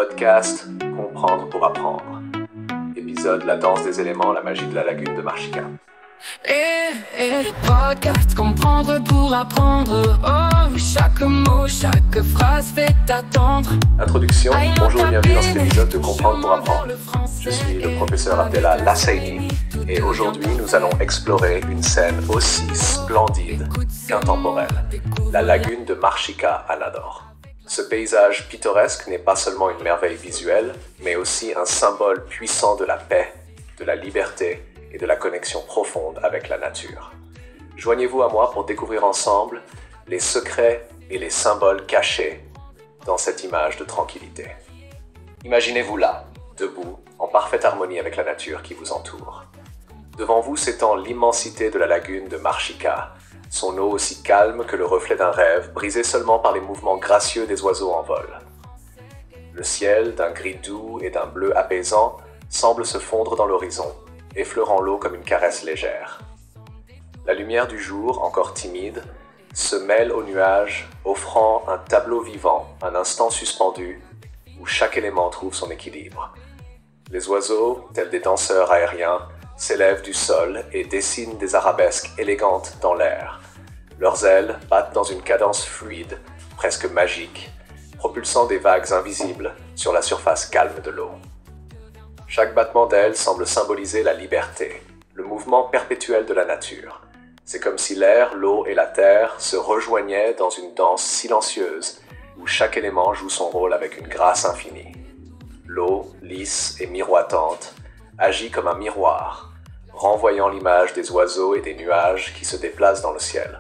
Podcast Comprendre pour apprendre. Épisode La danse des éléments, la magie de la lagune de Marchica. Podcast Comprendre pour apprendre. Oh, chaque mot, chaque phrase fait attendre. Introduction, bonjour et bienvenue dans cet épisode de Comprendre pour apprendre. Je suis le professeur Abdellah Lassaini et aujourd'hui nous allons explorer une scène aussi splendide qu'intemporelle, la lagune de Marchica à Nador. Ce paysage pittoresque n'est pas seulement une merveille visuelle, mais aussi un symbole puissant de la paix, de la liberté et de la connexion profonde avec la nature. Joignez-vous à moi pour découvrir ensemble les secrets et les symboles cachés dans cette image de tranquillité. Imaginez-vous là, debout, en parfaite harmonie avec la nature qui vous entoure. Devant vous s'étend l'immensité de la lagune de Marchica, son eau aussi calme que le reflet d'un rêve, brisé seulement par les mouvements gracieux des oiseaux en vol. Le ciel, d'un gris doux et d'un bleu apaisant, semble se fondre dans l'horizon, effleurant l'eau comme une caresse légère. La lumière du jour, encore timide, se mêle aux nuages, offrant un tableau vivant, un instant suspendu, où chaque élément trouve son équilibre. Les oiseaux, tels des danseurs aériens, s'élèvent du sol et dessinent des arabesques élégantes dans l'air. Leurs ailes battent dans une cadence fluide, presque magique, propulsant des vagues invisibles sur la surface calme de l'eau. Chaque battement d'ailes semble symboliser la liberté, le mouvement perpétuel de la nature. C'est comme si l'air, l'eau et la terre se rejoignaient dans une danse silencieuse où chaque élément joue son rôle avec une grâce infinie. L'eau, lisse et miroitante, agit comme un miroir, renvoyant l'image des oiseaux et des nuages qui se déplacent dans le ciel.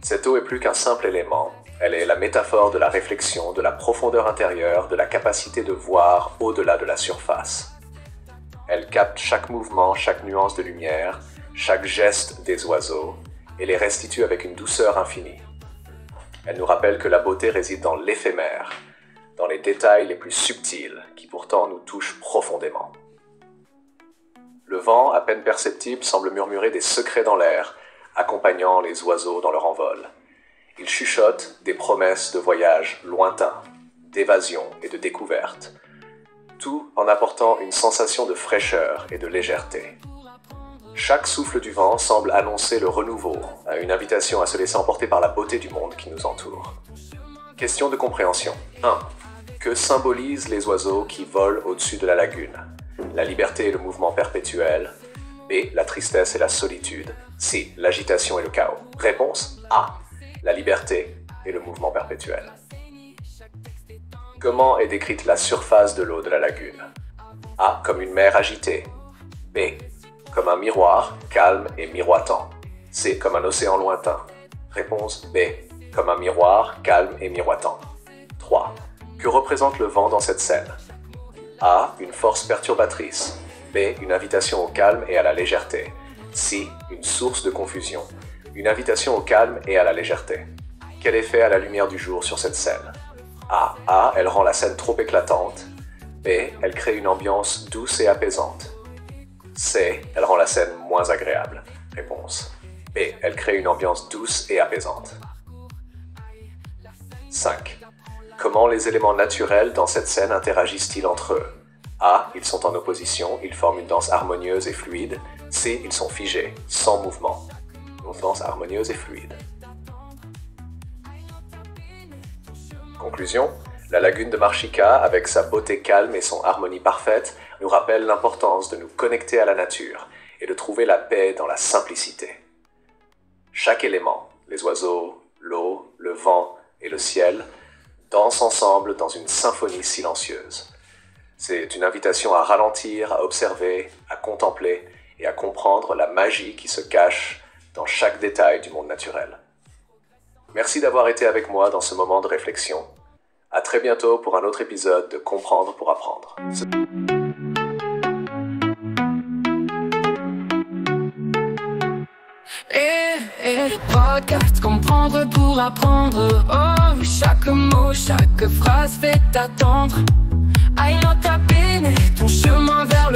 Cette eau est plus qu'un simple élément, elle est la métaphore de la réflexion, de la profondeur intérieure, de la capacité de voir au-delà de la surface. Elle capte chaque mouvement, chaque nuance de lumière, chaque geste des oiseaux, et les restitue avec une douceur infinie. Elle nous rappelle que la beauté réside dans l'éphémère, dans les détails les plus subtils, qui pourtant nous touchent profondément. Le vent, à peine perceptible, semble murmurer des secrets dans l'air, accompagnant les oiseaux dans leur envol. Il chuchote des promesses de voyages lointains, d'évasion et de découverte, tout en apportant une sensation de fraîcheur et de légèreté. Chaque souffle du vent semble annoncer le renouveau, une invitation à se laisser emporter par la beauté du monde qui nous entoure. Question de compréhension. 1. Que symbolisent les oiseaux qui volent au-dessus de la lagune? La liberté et le mouvement perpétuel. B. La tristesse et la solitude. C. L'agitation et le chaos. Réponse A. La liberté et le mouvement perpétuel. Comment est décrite la surface de l'eau de la lagune? A. Comme une mer agitée. B. Comme un miroir, calme et miroitant. C. Comme un océan lointain. Réponse B. Comme un miroir, calme et miroitant. 3. Que représente le vent dans cette scène? A. Une force perturbatrice. B. Une invitation au calme et à la légèreté. C. Une source de confusion. Une invitation au calme et à la légèreté. Quel effet a la lumière du jour sur cette scène? A. Elle rend la scène trop éclatante. B. Elle crée une ambiance douce et apaisante. C. Elle rend la scène moins agréable. Réponse B. Elle crée une ambiance douce et apaisante. 5. Comment les éléments naturels dans cette scène interagissent-ils entre eux? A. Ils sont en opposition, ils forment une danse harmonieuse et fluide. C. Ils sont figés, sans mouvement. Une danse harmonieuse et fluide. Conclusion. La lagune de Marchica, avec sa beauté calme et son harmonie parfaite, nous rappelle l'importance de nous connecter à la nature et de trouver la paix dans la simplicité. Chaque élément, les oiseaux, l'eau, le vent et le ciel, dansent ensemble dans une symphonie silencieuse. C'est une invitation à ralentir, à observer, à contempler et à comprendre la magie qui se cache dans chaque détail du monde naturel. Merci d'avoir été avec moi dans ce moment de réflexion. À très bientôt pour un autre épisode de Comprendre pour apprendre. Podcast Comprendre pour apprendre. Oh, chaque mot, chaque phrase fait attendre. Aïe, nota bene, ton chemin vers le